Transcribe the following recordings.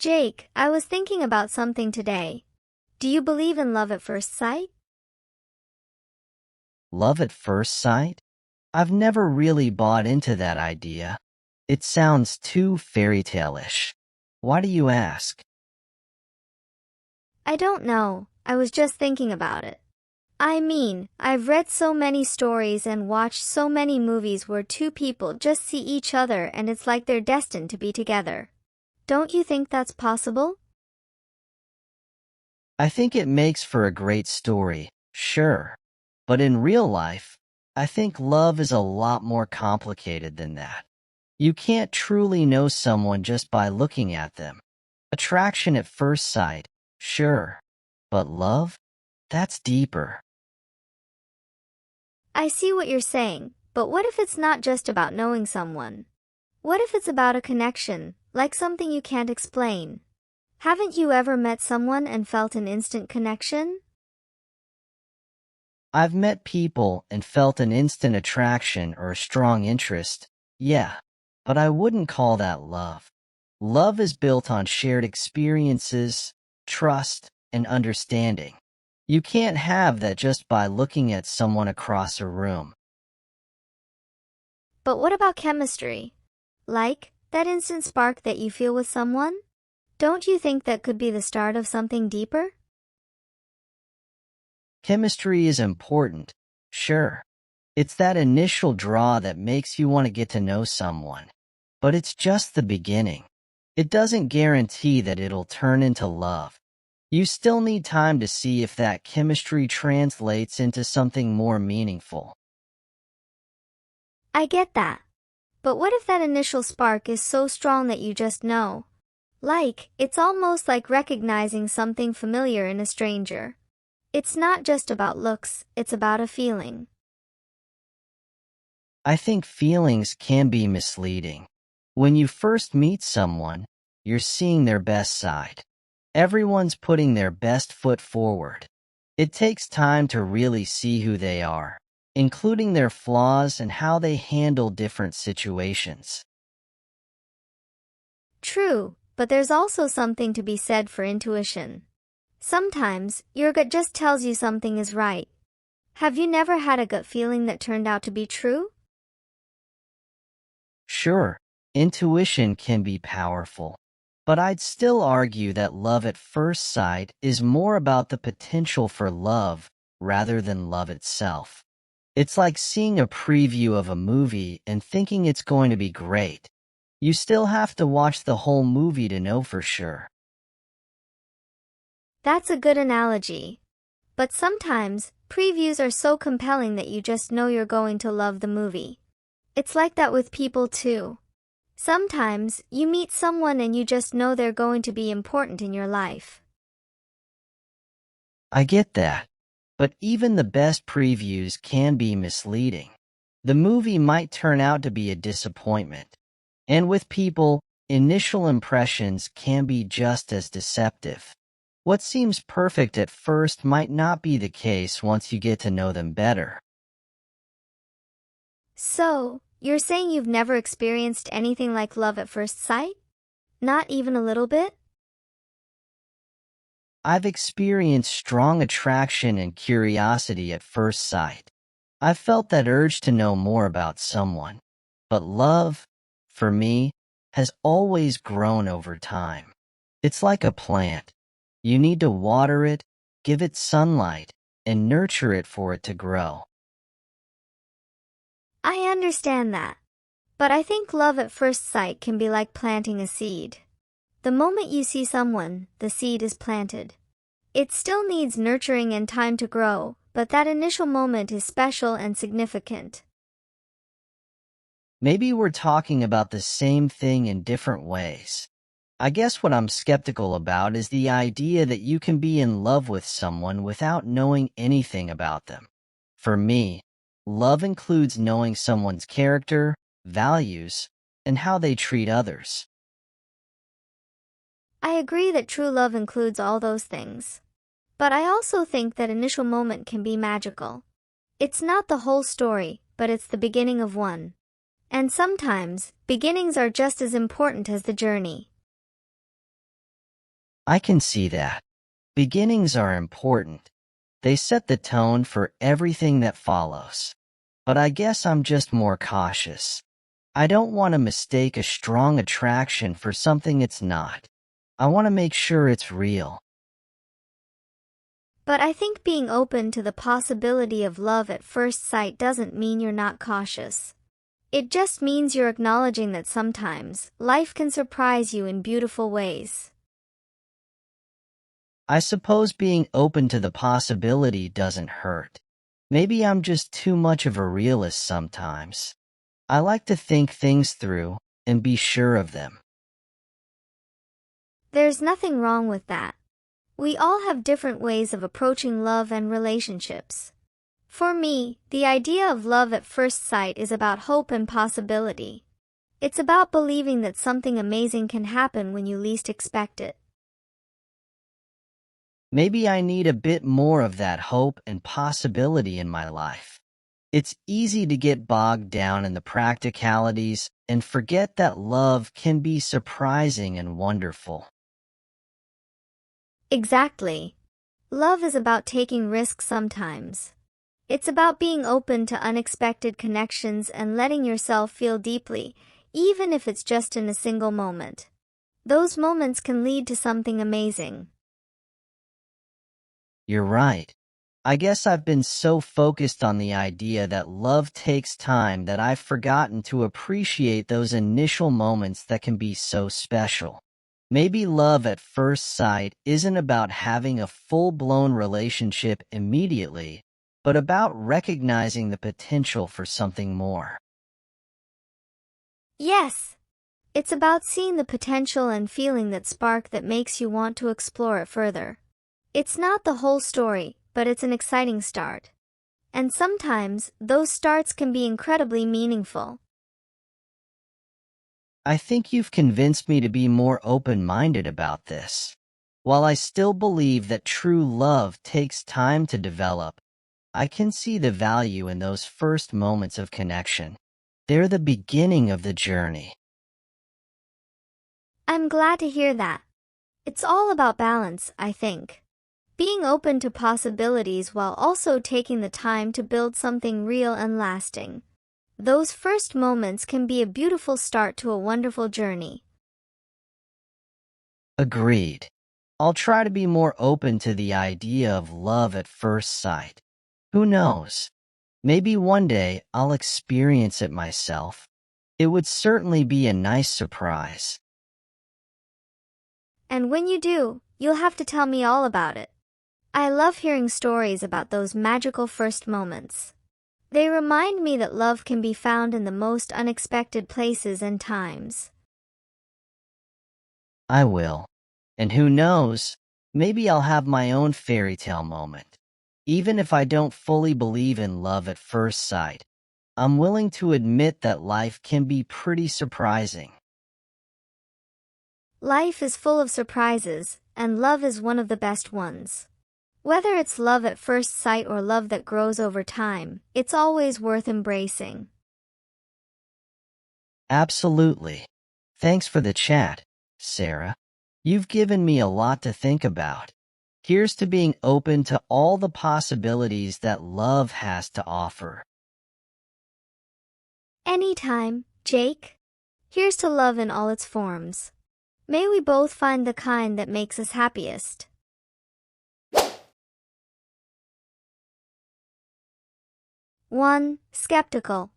Jake, I was thinking about something today. Do you believe in love at first sight? Love at first sight? I've never really bought into that idea. It sounds too fairy tale-ish. Why do you ask? I don't know. I was just thinking about it. I mean, I've read so many stories and watched so many movies where two people just see each other and it's like they're destined to be together. Don't you think that's possible? I think it makes for a great story, sure. But in real life, I think love is a lot more complicated than that. You can't truly know someone just by looking at them. Attraction at first sight, sure. But love? That's deeper. I see what you're saying, but what if it's not just about knowing someone? What if it's about a connection, like something you can't explain? Haven't you ever met someone and felt an instant connection? I've met people and felt an instant attraction or a strong interest, yeah, but I wouldn't call that love. Love is built on shared experiences, trust, and understanding. You can't have that just by looking at someone across a room. But what about chemistry? Like, that instant spark that you feel with someone? Don't you think that could be the start of something deeper? Chemistry is important, sure. It's that initial draw that makes you want to get to know someone. But it's just the beginning. It doesn't guarantee that it'll turn into love. You still need time to see if that chemistry translates into something more meaningful. I get that. But what if that initial spark is so strong that you just know? Like, it's almost like recognizing something familiar in a stranger. It's not just about looks, it's about a feeling. I think feelings can be misleading. When you first meet someone, you're seeing their best side. Everyone's putting their best foot forward. It takes time to really see who they are, including their flaws and how they handle different situations. True, but there's also something to be said for intuition. Sometimes, your gut just tells you something is right. Have you never had a gut feeling that turned out to be true? Sure, intuition can be powerful, but I'd still argue that love at first sight is more about the potential for love rather than love itself. It's like seeing a preview of a movie and thinking it's going to be great. You still have to watch the whole movie to know for sure. That's a good analogy. But sometimes, previews are so compelling that you just know you're going to love the movie. It's like that with people too. Sometimes, you meet someone and you just know they're going to be important in your life. I get that. But even the best previews can be misleading. The movie might turn out to be a disappointment. And with people, initial impressions can be just as deceptive. What seems perfect at first might not be the case once you get to know them better. So, you're saying you've never experienced anything like love at first sight? Not even a little bit? I've experienced strong attraction and curiosity at first sight. I've felt that urge to know more about someone. But love, for me, has always grown over time. It's like a plant. You need to water it, give it sunlight, and nurture it for it to grow. I understand that. But I think love at first sight can be like planting a seed. The moment you see someone, the seed is planted. It still needs nurturing and time to grow, but that initial moment is special and significant. Maybe we're talking about the same thing in different ways. I guess what I'm skeptical about is the idea that you can be in love with someone without knowing anything about them. For me, love includes knowing someone's character, values, and how they treat others. I agree that true love includes all those things. But I also think that initial moment can be magical. It's not the whole story, but it's the beginning of one. And sometimes, beginnings are just as important as the journey. I can see that. Beginnings are important. They set the tone for everything that follows. But I guess I'm just more cautious. I don't want to mistake a strong attraction for something it's not. I want to make sure it's real. But I think being open to the possibility of love at first sight doesn't mean you're not cautious. It just means you're acknowledging that sometimes life can surprise you in beautiful ways. I suppose being open to the possibility doesn't hurt. Maybe I'm just too much of a realist sometimes. I like to think things through and be sure of them. There's nothing wrong with that. We all have different ways of approaching love and relationships. For me, the idea of love at first sight is about hope and possibility. It's about believing that something amazing can happen when you least expect it. Maybe I need a bit more of that hope and possibility in my life. It's easy to get bogged down in the practicalities and forget that love can be surprising and wonderful. Exactly. Love is about taking risks sometimes. It's about being open to unexpected connections and letting yourself feel deeply, even if it's just in a single moment. Those moments can lead to something amazing. You're right. I guess I've been so focused on the idea that love takes time that I've forgotten to appreciate those initial moments that can be so special. Maybe love at first sight isn't about having a full-blown relationship immediately, but about recognizing the potential for something more. Yes. It's about seeing the potential and feeling that spark that makes you want to explore it further. It's not the whole story, but it's an exciting start. And sometimes, those starts can be incredibly meaningful. I think you've convinced me to be more open-minded about this. While I still believe that true love takes time to develop, I can see the value in those first moments of connection. They're the beginning of the journey. I'm glad to hear that. It's all about balance, I think. Being open to possibilities while also taking the time to build something real and lasting. Those first moments can be a beautiful start to a wonderful journey. Agreed. I'll try to be more open to the idea of love at first sight. Who knows? Maybe one day I'll experience it myself. It would certainly be a nice surprise. And when you do, you'll have to tell me all about it. I love hearing stories about those magical first moments. They remind me that love can be found in the most unexpected places and times. I will. And who knows, maybe I'll have my own fairy tale moment. Even if I don't fully believe in love at first sight, I'm willing to admit that life can be pretty surprising. Life is full of surprises, and love is one of the best ones. Whether it's love at first sight or love that grows over time, it's always worth embracing. Absolutely. Thanks for the chat, Sarah. You've given me a lot to think about. Here's to being open to all the possibilities that love has to offer. Anytime, Jake. Here's to love in all its forms. May we both find the kind that makes us happiest. 1. Skeptical.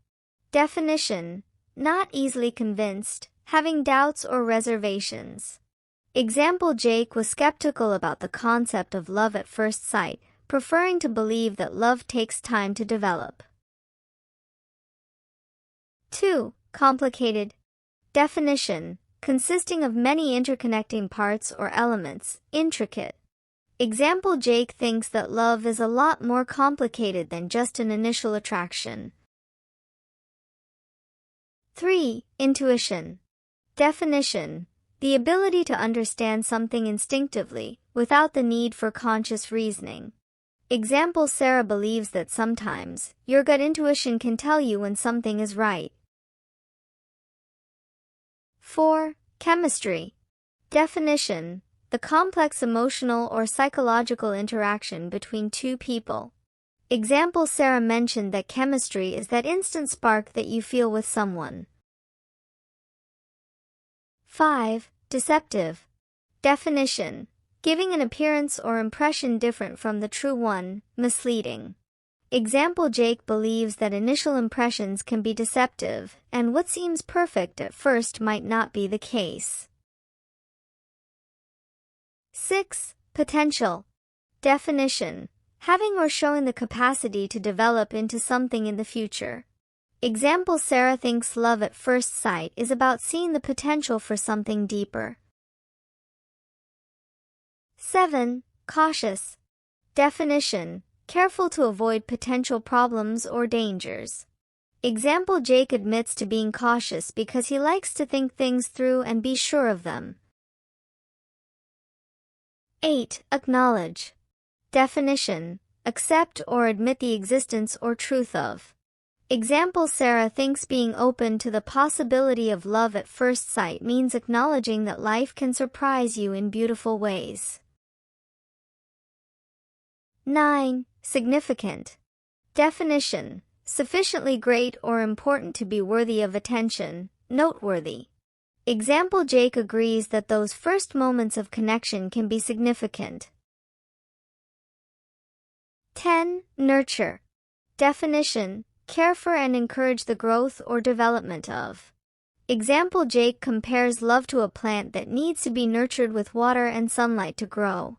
Definition: not easily convinced, having doubts or reservations. Example: Jake was skeptical about the concept of love at first sight, preferring to believe that love takes time to develop. 2. Complicated. Definition: consisting of many interconnecting parts or elements, intricate. Example: Jake thinks that love is a lot more complicated than just an initial attraction. 3. Intuition. Definition: the ability to understand something instinctively, without the need for conscious reasoning. Example: Sarah believes that sometimes, your gut intuition can tell you when something is right. 4. Chemistry. Definition: the complex emotional or psychological interaction between two people. Example: Sarah mentioned that chemistry is that instant spark that you feel with someone. 5. Deceptive. Definition: giving an appearance or impression different from the true one, misleading. Example: Jake believes that initial impressions can be deceptive, and what seems perfect at first might not be the case. 6. Potential. Definition: having or showing the capacity to develop into something in the future. Example: Sarah thinks love at first sight is about seeing the potential for something deeper. 7. Cautious. Definition: careful to avoid potential problems or dangers. Example: Jake admits to being cautious because he likes to think things through and be sure of them. 8. Acknowledge. Definition: accept or admit the existence or truth of. Example: Sarah thinks being open to the possibility of love at first sight means acknowledging that life can surprise you in beautiful ways. 9. Significant. Definition: sufficiently great or important to be worthy of attention, noteworthy. Example: Jake agrees that those first moments of connection can be significant. 10. Nurture. Definition: care for and encourage the growth or development of. Example: Jake compares love to a plant that needs to be nurtured with water and sunlight to grow.